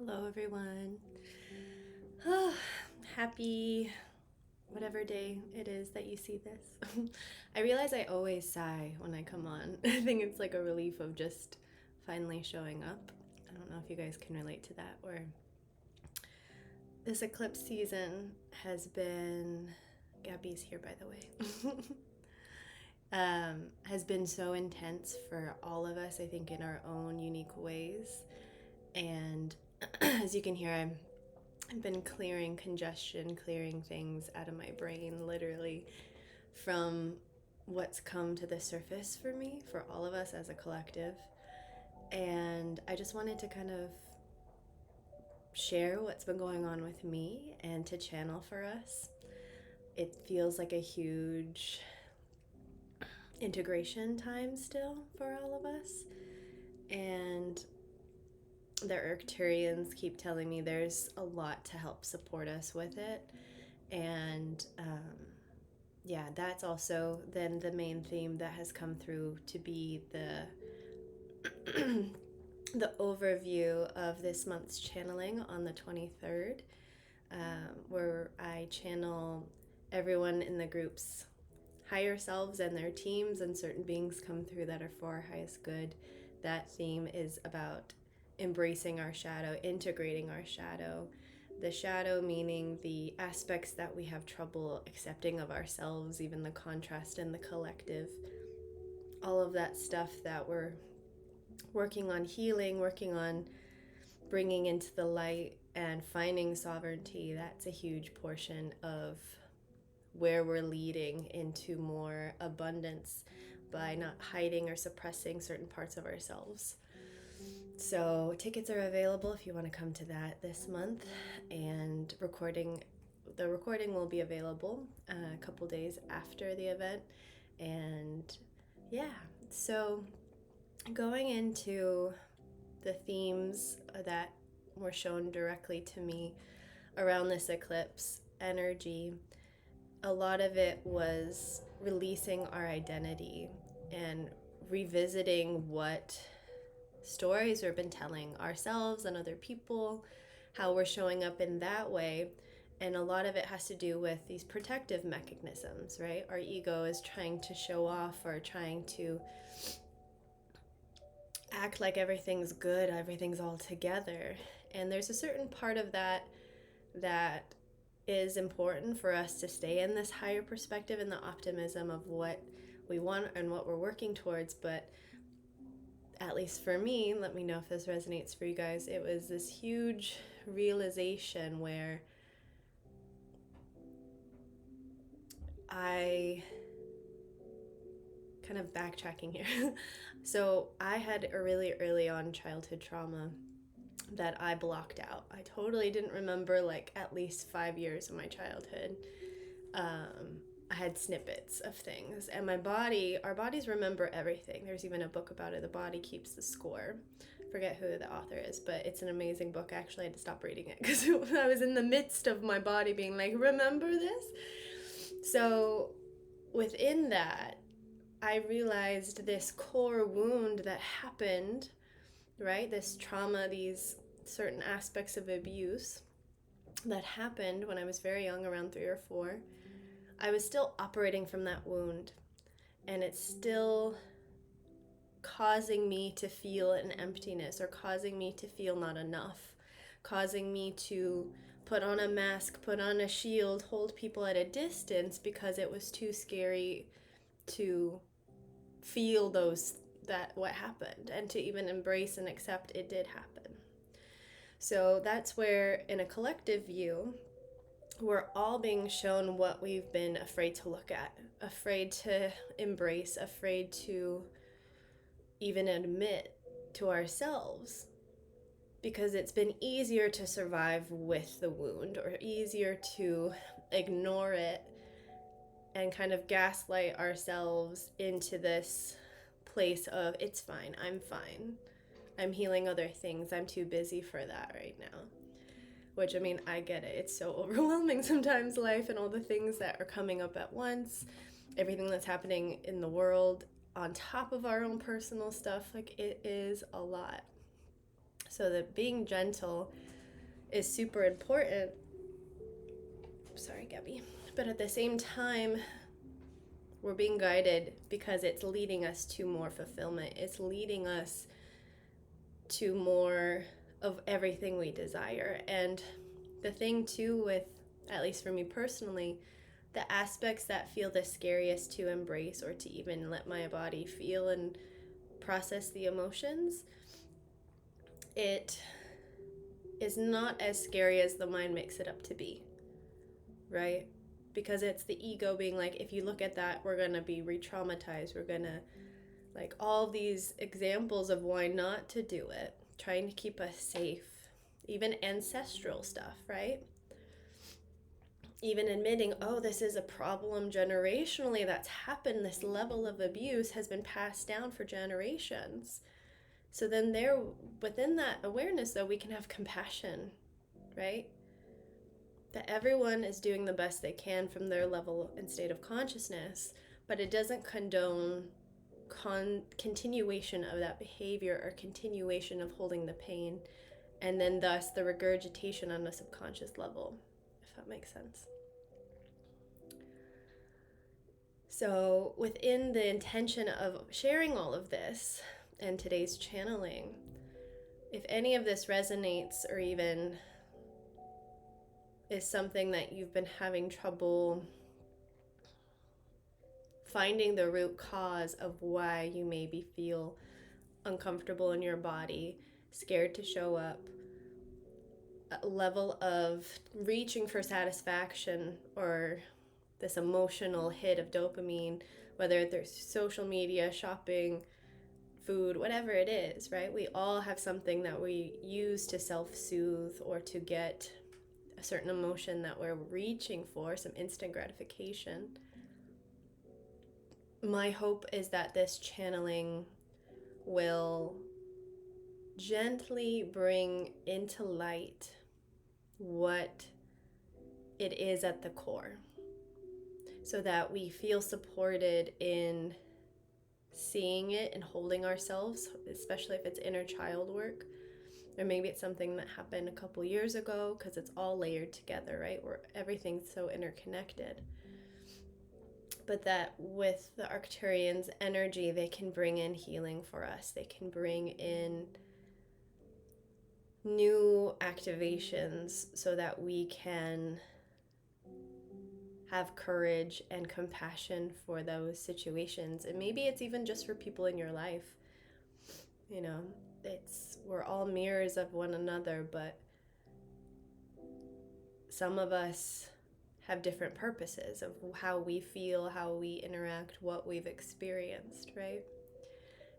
Hello, everyone. Oh, happy whatever day it is that you see this. I realize I always sigh when I come on. I think it's like a relief of just finally showing up. I don't know if you guys can relate to that, or this eclipse season has been. Gabby's here, by the way. Has been so intense for all of us, I think, in our own unique ways. And as you can hear, I've been clearing congestion, clearing things out of my brain, literally, from what's come to the surface for me, for all of us as a collective. And I just wanted to kind of share what's been going on with me and to channel for us. It feels like a huge integration time still for all of us. And the Arcturians keep telling me there's a lot to help support us with it. And yeah, that's also then the main theme that has come through to be the the overview of this month's channeling on the 23rd, where I channel everyone in the group's higher selves and their teams, and certain beings come through that are for our highest good. That theme is about embracing our shadow, integrating our shadow. The shadow meaning the aspects that we have trouble accepting of ourselves, even the contrast in the collective. All of that stuff that we're working on healing, working on bringing into the light and finding sovereignty, that's a huge portion of where we're leading into more abundance by not hiding or suppressing certain parts of ourselves. So tickets are available if you want to come to that this month, and the recording will be available a couple days after the event. And yeah, so going into the themes that were shown directly to me around this eclipse energy, a lot of it was releasing our identity and revisiting what stories we've been telling ourselves and other people, how we're showing up in that way. And a lot of it has to do with these protective mechanisms, right? Our ego is trying to show off or trying to act like everything's good, everything's all together. And there's a certain part of that that is important for us to stay in this higher perspective and the optimism of what we want and what we're working towards. But at least for me, let me know if this resonates for you guys, it was this huge realization where I kind of backtracking here. So I had a really early on childhood trauma that I blocked out. I totally didn't remember like at least 5 years of my childhood. I had snippets of things, and our bodies remember everything. There's even a book about it, The Body Keeps the Score. Forget who the author is, but it's an amazing book. Actually, I had to stop reading it because I was in the midst of my body being like, remember this? So within that, I realized this core wound that happened, right? This trauma, these certain aspects of abuse that happened when I was very young, around 3 or 4. I was still operating from that wound, and it's still causing me to feel an emptiness, or causing me to feel not enough, causing me to put on a mask, put on a shield, hold people at a distance because it was too scary to feel what happened, and to even embrace and accept it did happen. So that's where, in a collective view, we're all being shown what we've been afraid to look at, afraid to embrace, afraid to even admit to ourselves, because it's been easier to survive with the wound, or easier to ignore it and kind of gaslight ourselves into this place of, it's fine, I'm healing other things, I'm too busy for that right now. Which, I mean, I get it. It's so overwhelming sometimes, life and all the things that are coming up at once, everything that's happening in the world on top of our own personal stuff. Like, it is a lot. So that being gentle is super important. Sorry, Gabby. But at the same time, we're being guided because it's leading us to more fulfillment. It's leading us to more of everything we desire. And the thing too with, at least for me personally, the aspects that feel the scariest to embrace or to even let my body feel and process the emotions, it is not as scary as the mind makes it up to be, right? Because it's the ego being like, if you look at that, we're going to be re-traumatized. We're going to, like, all these examples of why not to do it, trying to keep us safe, even ancestral stuff, right? Even admitting, oh, this is a problem generationally that's happened. This level of abuse has been passed down for generations. So then there, within that awareness, though, we can have compassion, right? That everyone is doing the best they can from their level and state of consciousness, but it doesn't condone continuation of that behavior or continuation of holding the pain, and then thus the regurgitation on a subconscious level, if that makes sense. So within the intention of sharing all of this and today's channeling, if any of this resonates or even is something that you've been having trouble finding the root cause of why you maybe feel uncomfortable in your body, scared to show up, a level of reaching for satisfaction or this emotional hit of dopamine, whether there's social media, shopping, food, whatever it is, right? We all have something that we use to self-soothe or to get a certain emotion that we're reaching for, some instant gratification. My hope is that this channeling will gently bring into light what it is at the core, so that we feel supported in seeing it and holding ourselves, especially if it's inner child work. Or maybe it's something that happened a couple years ago, because it's all layered together, right? Where everything's so interconnected. But that with the Arcturians' energy, they can bring in healing for us. They can bring in new activations so that we can have courage and compassion for those situations. And maybe it's even just for people in your life. You know, we're all mirrors of one another, but some of us have different purposes of how we feel, how we interact, what we've experienced, right?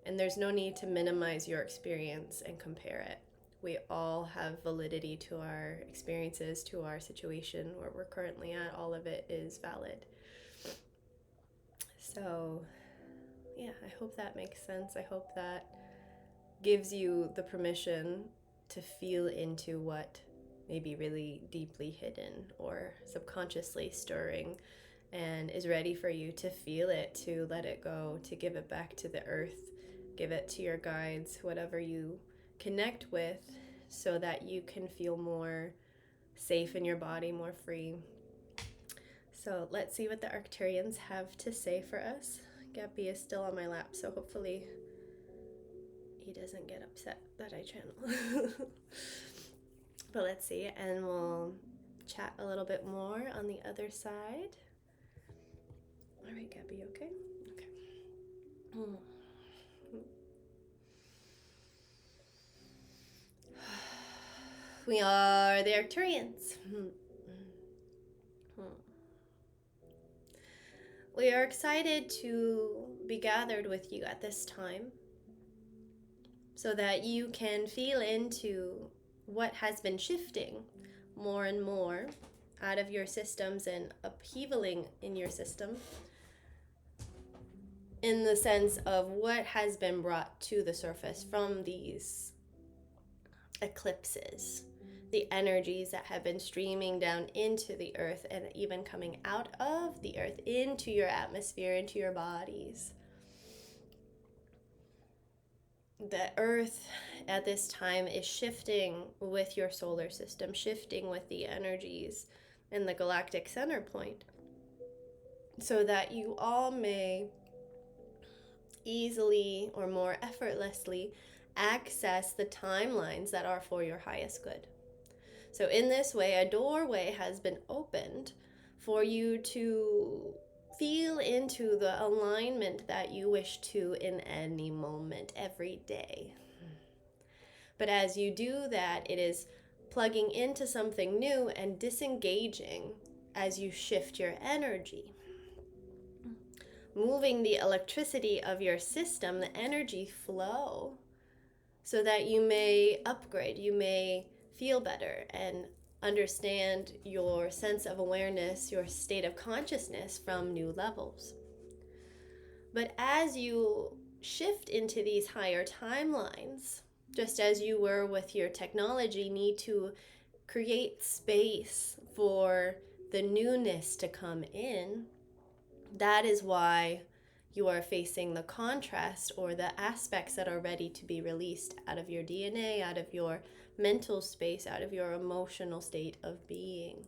And there's no need to minimize your experience and compare it. We all have validity to our experiences, to our situation, where we're currently at. All of it is valid. So, yeah, I hope that makes sense. I hope that gives you the permission to feel into what may be really deeply hidden or subconsciously stirring, and is ready for you to feel it, to let it go, to give it back to the earth, give it to your guides, whatever you connect with, so that you can feel more safe in your body, more free. So let's see what the Arcturians have to say for us. Gappy is still on my lap, so hopefully he doesn't get upset that I channel. But let's see, and we'll chat a little bit more on the other side. All right, Gabby, okay? Okay. We are the Arcturians. We are excited to be gathered with you at this time so that you can feel into what has been shifting more and more out of your systems and upheavaling in your system, in the sense of what has been brought to the surface from these eclipses, the energies that have been streaming down into the earth and even coming out of the earth into your atmosphere, into your bodies. The earth at this time is shifting with your solar system, shifting with the energies and the galactic center point, so that you all may easily or more effortlessly access the timelines that are for your highest good. So in this way, a doorway has been opened for you to feel into the alignment that you wish to in any moment, every day. But as you do that, it is plugging into something new and disengaging as you shift your energy. Moving the electricity of your system, the energy flow, so that you may upgrade, you may feel better and understand your sense of awareness, your state of consciousness from new levels. But as you shift into these higher timelines, just as you were with your technology, need to create space for the newness to come in. That is why you are facing the contrast or the aspects that are ready to be released out of your DNA, out of your mental space, out of your emotional state of being.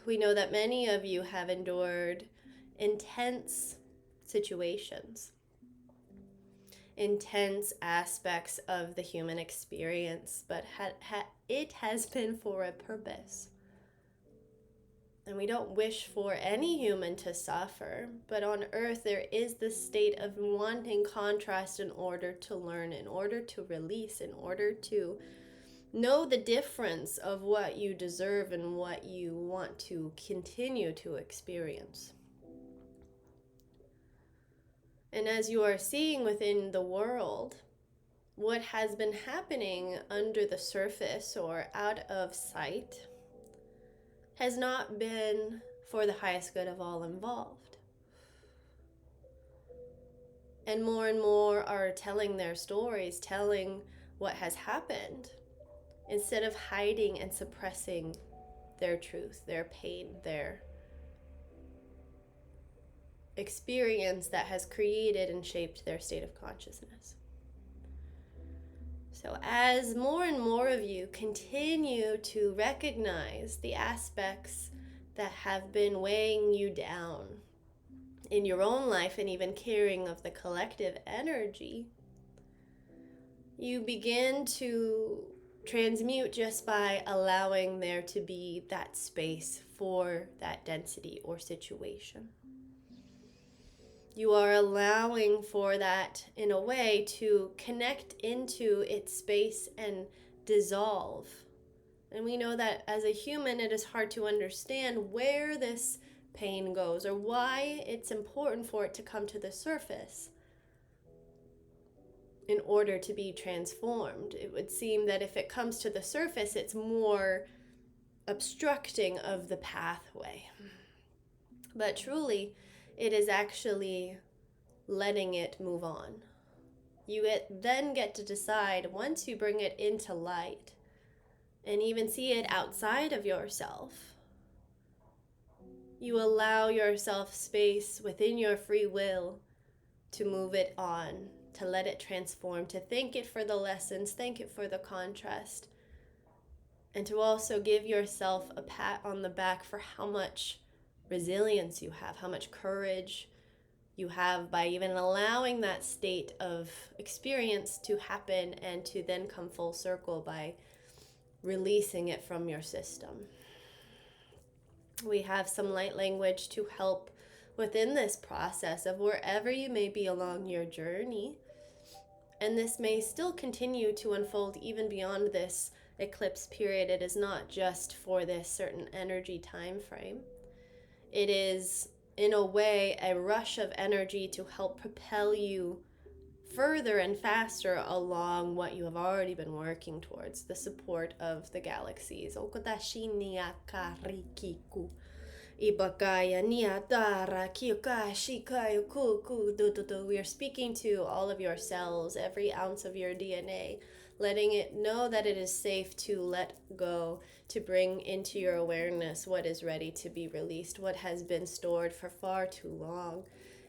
We know that many of you have endured intense situations, intense aspects of the human experience, but it has been for a purpose. And we don't wish for any human to suffer, but on earth there is this state of wanting contrast in order to learn, in order to release, in order to know the difference of what you deserve and what you want to continue to experience. And as you are seeing within the world, what has been happening under the surface or out of sight has not been for the highest good of all involved. And more are telling their stories, telling what has happened, instead of hiding and suppressing their truth, their pain, their experience that has created and shaped their state of consciousness. So as more and more of you continue to recognize the aspects that have been weighing you down in your own life and even caring of the collective energy, you begin to transmute just by allowing there to be that space for that density or situation. You are allowing for that, in a way, to connect into its space and dissolve. And we know that as a human, it is hard to understand where this pain goes or why it's important for it to come to the surface in order to be transformed. It would seem that if it comes to the surface, it's more obstructing of the pathway. But truly, it is actually letting it move on. You then get to decide, once you bring it into light and even see it outside of yourself, you allow yourself space within your free will to move it on, to let it transform, to thank it for the lessons, thank it for the contrast, and to also give yourself a pat on the back for how much resilience you have, how much courage you have by even allowing that state of experience to happen and to then come full circle by releasing it from your system. We have some light language to help within this process of wherever you may be along your journey. And this may still continue to unfold even beyond this eclipse period. It is not just for this certain energy time frame. It is, in a way, a rush of energy to help propel you further and faster along what you have already been working towards, the support of the galaxies. We are speaking to all of your cells, every ounce of your DNA, letting it know that it is safe to let go, to bring into your awareness what is ready to be released, what has been stored for far too long.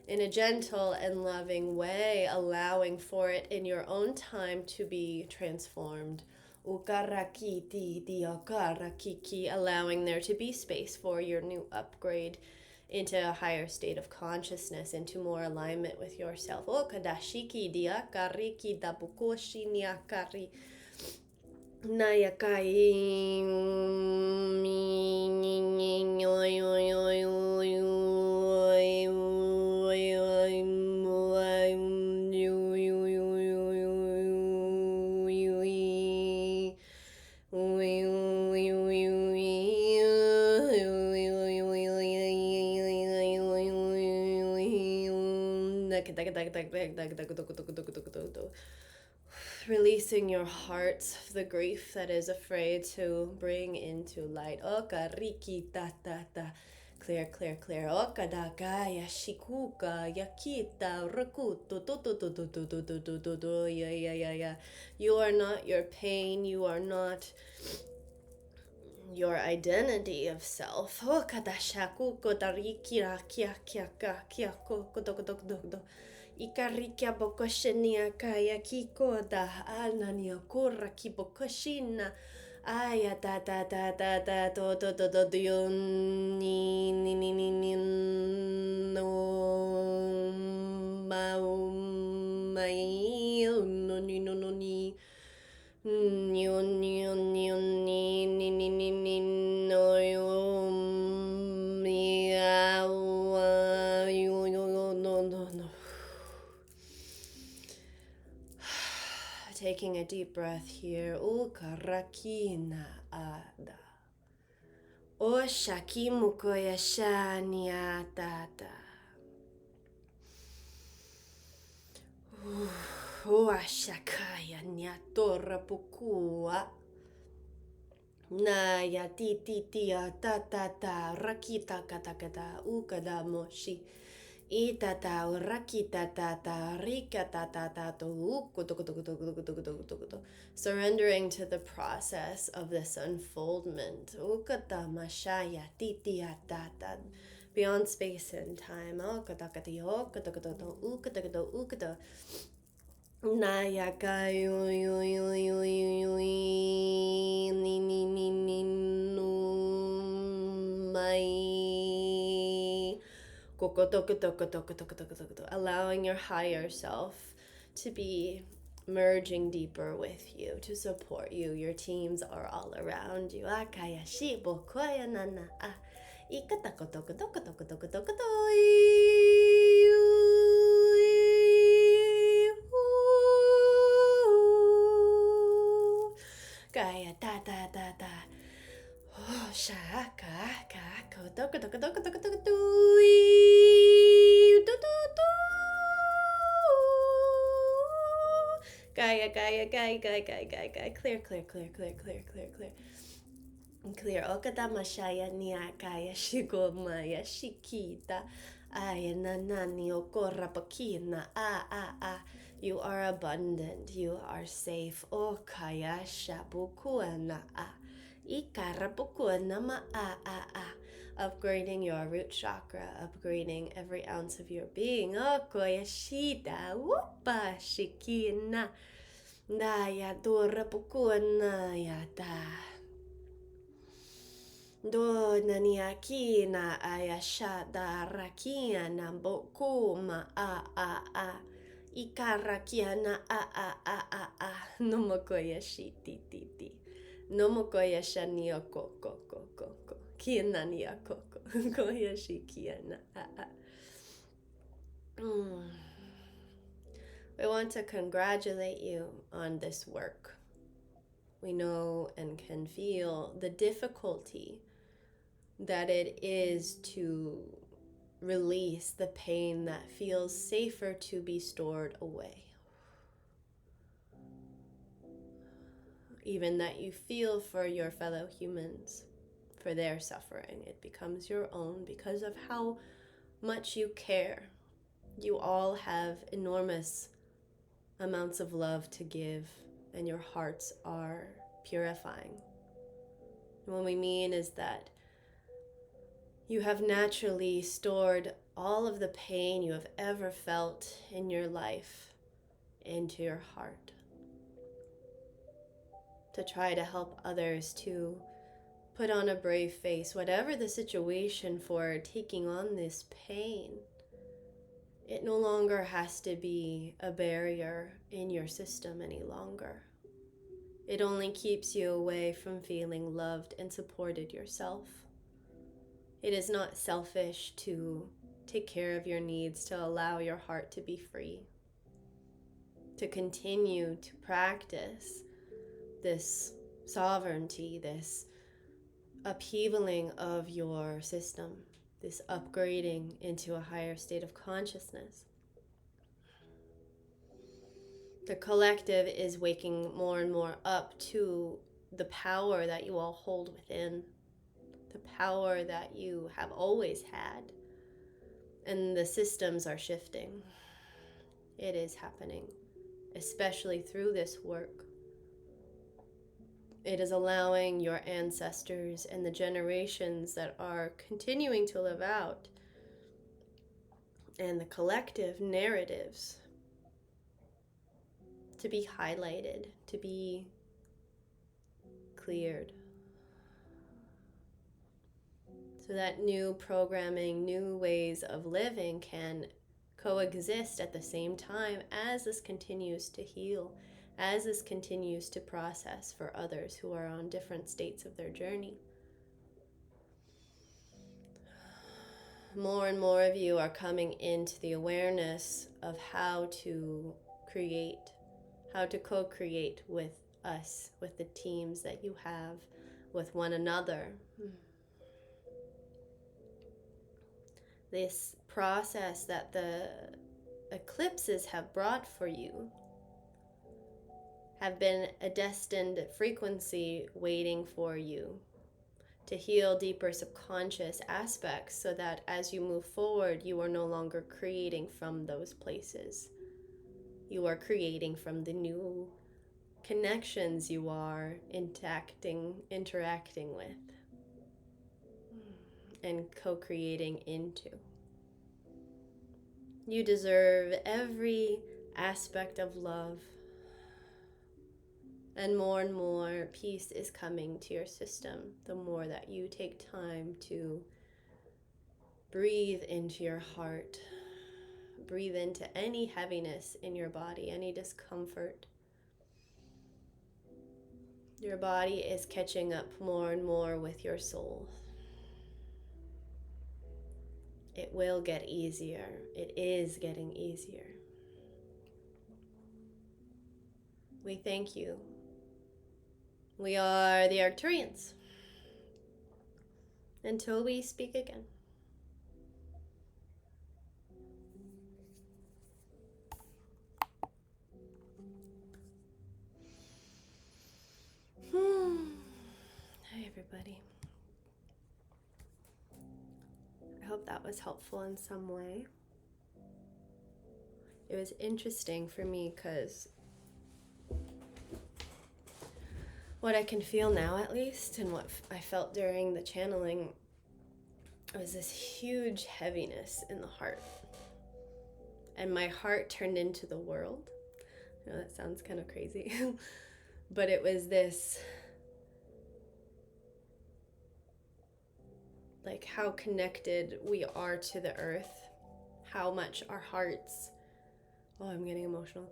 in a gentle and loving way, allowing for it in your own time to be transformed. Ukarakiti diakarakiki, allowing there to be space for your new upgrade into a higher state of consciousness, into more alignment with yourself. Okadashiki diakariki dabukoshi niakari. Nayakai releasing your heart, the grief that is afraid to bring into light. Oka riki ta ta ta. Clear, clear, clear. Oka da kaya shikuka yakita rakuto to to to to to to to to to to ya ya ya ya. You are not your pain. You are not your identity of self. Oka da shakuko da riki ra kia kia ka kia ko ko do do do do. Ikarikia bokoshenia kaya kiko da anania kura kibokoshina aya da da da da da do do do do do ni ni ni ni ni no ma mai no ni no no ni ni ni ni ni ni ni ni ni no yo mi yo yo no no no. Taking a deep breath here. Ukarakina ada. O shakimukoya shania tata. O shakaya nyatora pukua. Na ya ti ti ti ta ta ta rakita kata kata ukada moshi. Itata rakita tata rika tata tato. Surrendering to the process of this unfoldment. Ukata mashaya titia tata. Beyond space and time. Okatakati okatakoto ukatakoto ukata. Nayaka yo yo yo yo yo ni ni ni ni no mai. Allowing your higher self to be merging deeper with you, to support you. Your teams are all around you. Akaya shibo koya nana a kaya ta ta ta ta. Oh, shaka ka koto koto koto koto koto koto. Gaia, Gaia, Gaia, Gaia, Gaia, Gaia, Gaia. Clear, clear, clear, clear, clear, clear, clear. Clear. Okada mashaya nia kaya shigo maya shikita. Aya nanani okora pakina. You are abundant. You are safe. Okaya shabukuana Ikarapukuana ma upgrading your root chakra, upgrading every ounce of your being. Koyashita, whoopa, shikina, naya dora pukuana yata. Do naniakina ayashada rakiana bokuma ikarakiana nomokoyashiti titi. Nomokoya shania koko koko kianania koko koya shikiana. We want to congratulate you on this work. We know and can feel the difficulty that it is to release the pain that feels safer to be stored away. Even that you feel for your fellow humans, for their suffering. It becomes your own because of how much you care. You all have enormous amounts of love to give, and your hearts are purifying. And what we mean is that you have naturally stored all of the pain you have ever felt in your life into your heart. To try to help others to put on a brave face, whatever the situation for taking on this pain. It no longer has to be a barrier in your system any longer. It only keeps you away from feeling loved and supported yourself. It is not selfish to take care of your needs, to allow your heart to be free, to continue to practice this sovereignty, this upheavaling of your system, this upgrading into a higher state of consciousness. The collective is waking more and more up to the power that you all hold within, the power that you have always had, and the systems are shifting. It is happening, especially through this work. It is allowing your ancestors and the generations that are continuing to live out and the collective narratives to be highlighted, to be cleared. So that new programming, new ways of living can coexist at the same time as this continues to heal, as this continues to process for others who are on different states of their journey. More and more of you are coming into the awareness of how to create, how to co-create with us, with the teams that you have, with one another. This process that the eclipses have brought for you have been a destined frequency waiting for you to heal deeper subconscious aspects, so that as you move forward, you are no longer creating from those places. You are creating from the new connections you are interacting with and co-creating into. You deserve every aspect of love, and more peace is coming to your system the more that you take time to breathe into your heart, breathe into any heaviness in your body, any discomfort. Your body is catching up more and more with your soul. It will get easier. It is getting easier. We thank you. We are the Arcturians. Until we speak again. Hi, everybody. I hope that was helpful in some way. It was interesting for me because what I can feel now, at least, and what I felt during the channeling, was this huge heaviness in the heart. And my heart turned into the world. I know that sounds kind of crazy. But it was this, like, how connected we are to the earth, how much our hearts, oh, I'm getting emotional.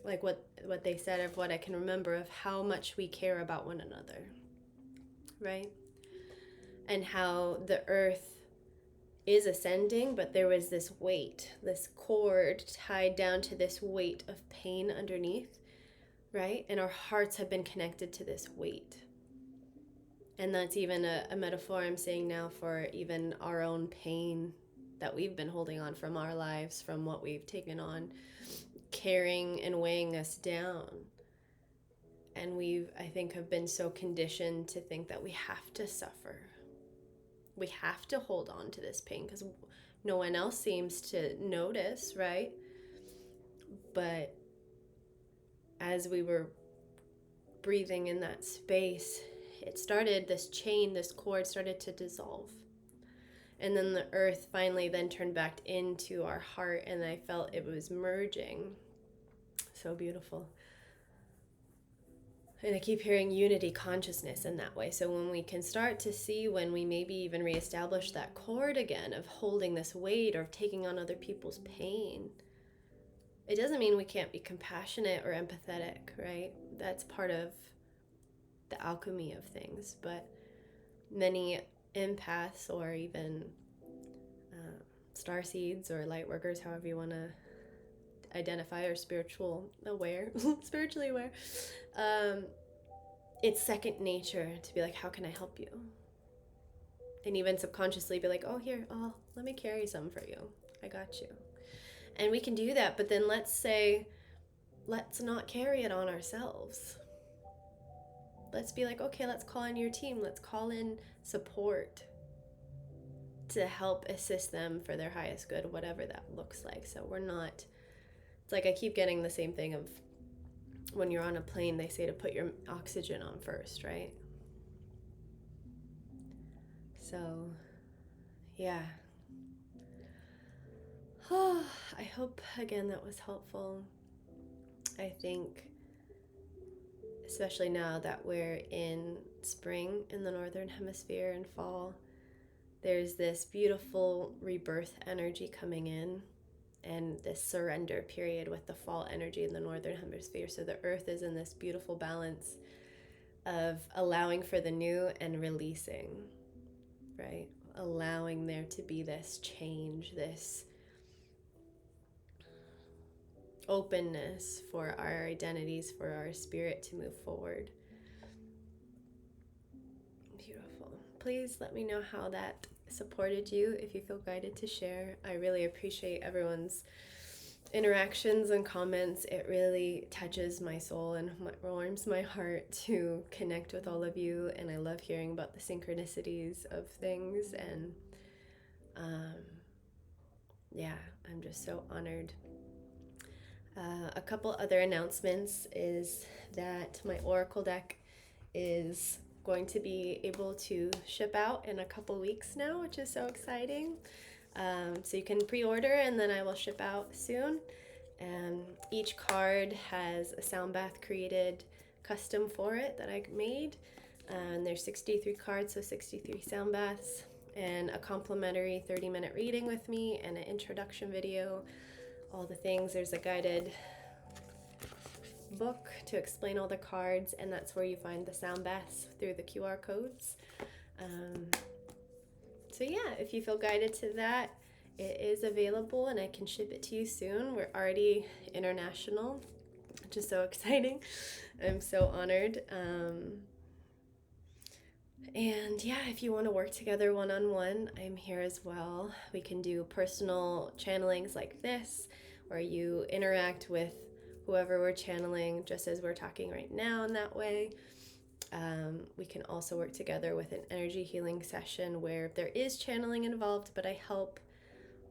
Like what they said, of what I can remember, of how much we care about one another, right? And how the earth is ascending, but there was this weight, this cord tied down to this weight of pain underneath, right? And our hearts have been connected to this weight. And that's even a metaphor I'm saying now for even our own pain that we've been holding on from our lives, from what we've taken on, carrying and weighing us down. And I think, have been so conditioned to think that we have to suffer. We have to hold on to this pain because no one else seems to notice, right? But as we were breathing in that space, it started, this chain, this cord started to dissolve. And then the earth finally then turned back into our heart, and I felt it was merging. So beautiful. And I keep hearing unity consciousness in that way. So when we can start to see, when we maybe even reestablish that cord again of holding this weight or of taking on other people's pain, it doesn't mean we can't be compassionate or empathetic, right? That's part of the alchemy of things. But many empaths, or even starseeds or light workers, however you want to identify, or spiritually aware, it's second nature to be like, how can I help you? And even subconsciously be like, oh, here, let me carry some for you. I got you. And we can do that, but then let's not carry it on ourselves. Let's be like, okay, let's call in your team. Let's call in support to help assist them for their highest good, whatever that looks like. So we're not, it's like I keep getting the same thing of when you're on a plane, they say to put your oxygen on first, right? So, yeah. I hope, again, that was helpful. I think, especially now that we're in spring in the Northern Hemisphere and fall, there's this beautiful rebirth energy coming in, and this surrender period with the fall energy in the Northern Hemisphere. So the earth is in this beautiful balance of allowing for the new and releasing, right? Allowing there to be this change, this openness for our identities, for our spirit to move forward. Beautiful. Please let me know how that supported you, if you feel guided to share. I really appreciate everyone's interactions and comments. It really touches my soul and warms my heart to connect with all of you, and I love hearing about the synchronicities of things. And yeah, I'm just so honored. A couple other announcements is that my Oracle deck is going to be able to ship out in a couple weeks now, which is so exciting. So you can pre-order, and then I will ship out soon. Each card has a sound bath created custom for it that I made. And there's 63 cards, so 63 sound baths, and a complimentary 30-minute reading with me, and an introduction video, all the things. There's a guided book to explain all the cards, and that's where you find the sound baths through the QR codes. So yeah, if you feel guided to that, it is available, and I can ship it to you soon. We're already international, which is so exciting. I'm so honored. And yeah, if you want to work together one-on-one, I'm here as well. We can do personal channelings like this, where you interact with whoever we're channeling, just as we're talking right now in that way. We can also work together with an energy healing session where there is channeling involved, but I help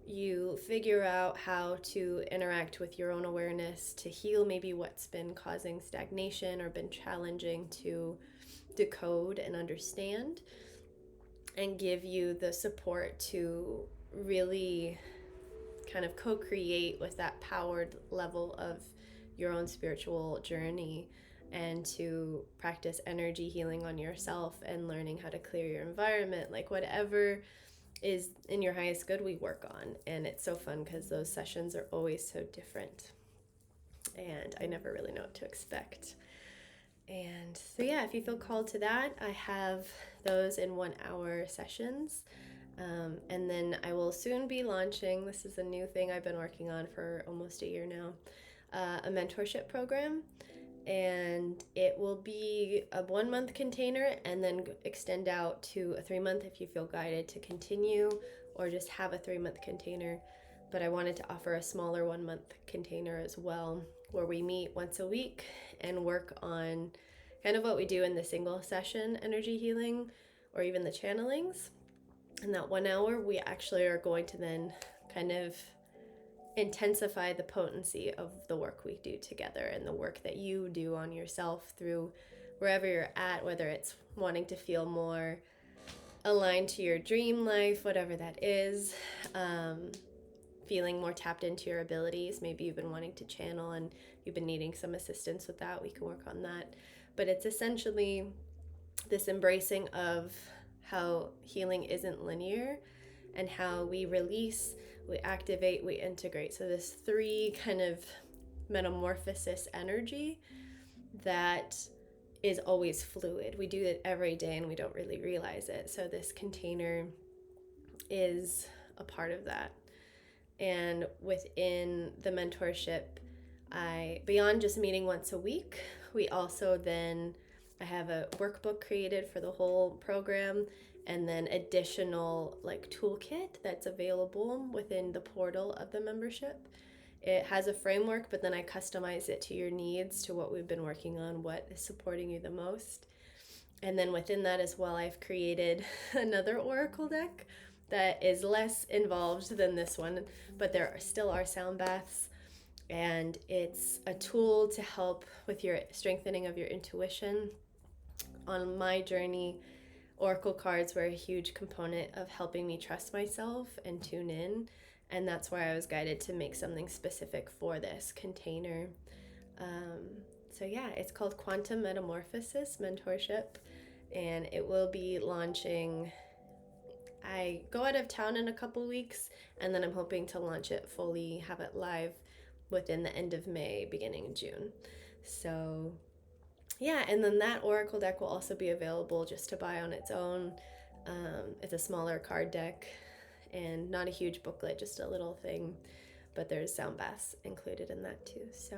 you figure out how to interact with your own awareness to heal maybe what's been causing stagnation or been challenging to decode and understand, and give you the support to really kind of co-create with that powered level of your own spiritual journey, and to practice energy healing on yourself and learning how to clear your environment, like whatever is in your highest good we work on. And it's so fun because those sessions are always so different, and I never really know what to expect. And so yeah, if you feel called to that, I have those in 1 hour sessions. And then I will soon be launching, this is a new thing I've been working on for almost a year now, a mentorship program. And it will be a 1-month container, and then extend out to a 3-month if you feel guided to continue, or just have a 3-month container. But I wanted to offer a smaller 1-month container as well, where we meet once a week and work on kind of what we do in the single session energy healing, or even the channelings. In that 1 hour, we actually are going to then kind of intensify the potency of the work we do together, and the work that you do on yourself through wherever you're at, whether it's wanting to feel more aligned to your dream life, whatever that is, feeling more tapped into your abilities. Maybe you've been wanting to channel and you've been needing some assistance with that. We can work on that. But it's essentially this embracing of how healing isn't linear and how we release, we activate, we integrate. So this 3 kind of metamorphosis energy that is always fluid. We do it every day and we don't really realize it. So this container is a part of that. And within the mentorship, beyond just meeting once a week, we also then, I have a workbook created for the whole program, and then additional like toolkit that's available within the portal of the membership. It has a framework, but then I customize it to your needs, to what we've been working on, what is supporting you the most. And then within that as well, I've created another oracle deck that is less involved than this one, but there still are sound baths, and it's a tool to help with your strengthening of your intuition. On my journey, oracle cards were a huge component of helping me trust myself and tune in, and that's why I was guided to make something specific for this container. So yeah, it's called Quantum Metamorphosis Mentorship, and it will be launching. I go out of town in a couple weeks, and then I'm hoping to launch it fully, have it live within the end of May, beginning of June. So yeah, and then that oracle deck will also be available just to buy on its own. It's a smaller card deck and not a huge booklet, just a little thing, but there's sound baths included in that too. So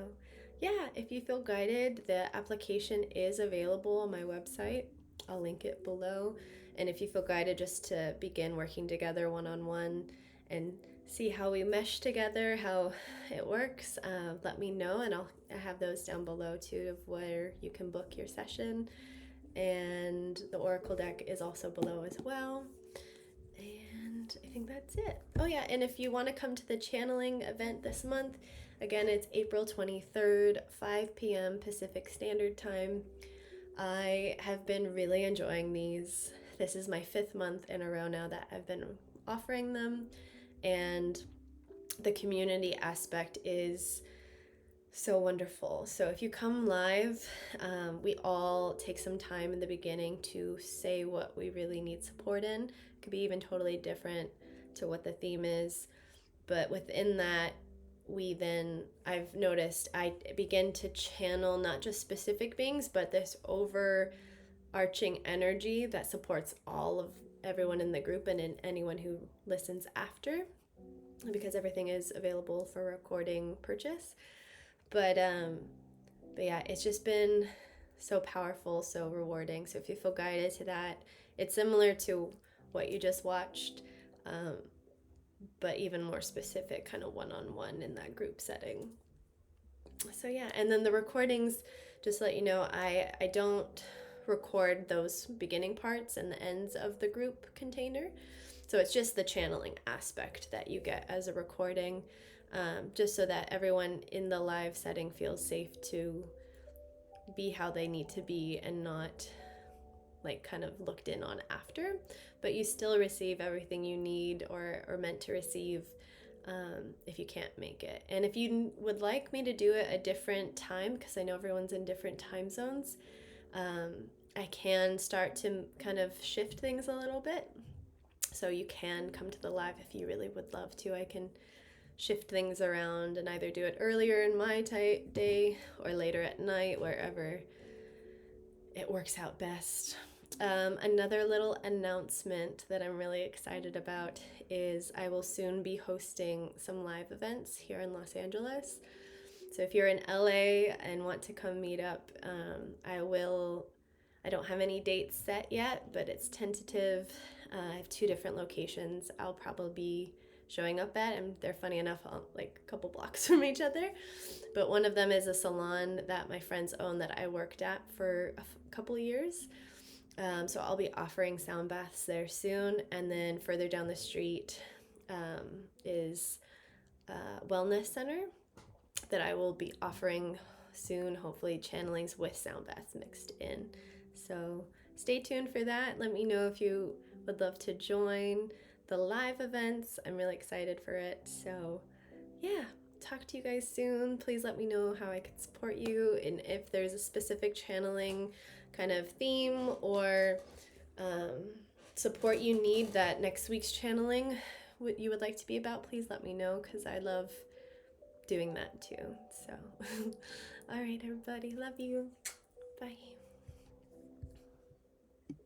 yeah, if you feel guided, the application is available on my website. I'll link it below. And if you feel guided just to begin working together one-on-one and see how we mesh together, how it works, let me know, and I have those down below too, of where you can book your session. And the oracle deck is also below as well. And I think that's it. Oh yeah, and if you want to come to the channeling event this month, again, it's April 23rd, 5 p.m. Pacific Standard Time. I have been really enjoying these. This is my 5th month in a row now that I've been offering them, and the community aspect is so wonderful. So if you come live, we all take some time in the beginning to say what we really need support in. It could be even totally different to what the theme is, but within that, I've noticed I begin to channel not just specific beings, but this overarching energy that supports all of everyone in the group and in anyone who listens after, because everything is available for recording purchase. But yeah, it's just been so powerful, so rewarding. So if you feel guided to that, it's similar to what you just watched, but even more specific, kind of one-on-one in that group setting. So yeah, and then the recordings, just to let you know, I don't record those beginning parts and the ends of the group container. So it's just the channeling aspect that you get as a recording, just so that everyone in the live setting feels safe to be how they need to be and not like kind of looked in on after, but you still receive everything you need or meant to receive, if you can't make it. And if you would like me to do it a different time, because I know everyone's in different time zones, I can start to kind of shift things a little bit. So you can come to the live if you really would love to. I can shift things around and either do it earlier in my day or later at night, wherever it works out best. Another little announcement that I'm really excited about is I will soon be hosting some live events here in Los Angeles. So if you're in LA and want to come meet up, I don't have any dates set yet, but it's tentative. I have 2 different locations I'll probably be showing up at, and they're funny enough, like a couple blocks from each other. But one of them is a salon that my friends own that I worked at for a couple years. So I'll be offering sound baths there soon. And then further down the street is a wellness center that I will be offering soon, hopefully channelings with sound baths mixed in. So stay tuned for that. Let me know if you would love to join the live events. I'm really excited for it. So yeah, talk to you guys soon. Please let me know how I can support you, and if there's a specific channeling kind of theme or support you need that next week's channeling you would like to be about, please let me know, because I love doing that too. So all right, everybody, love you. Bye.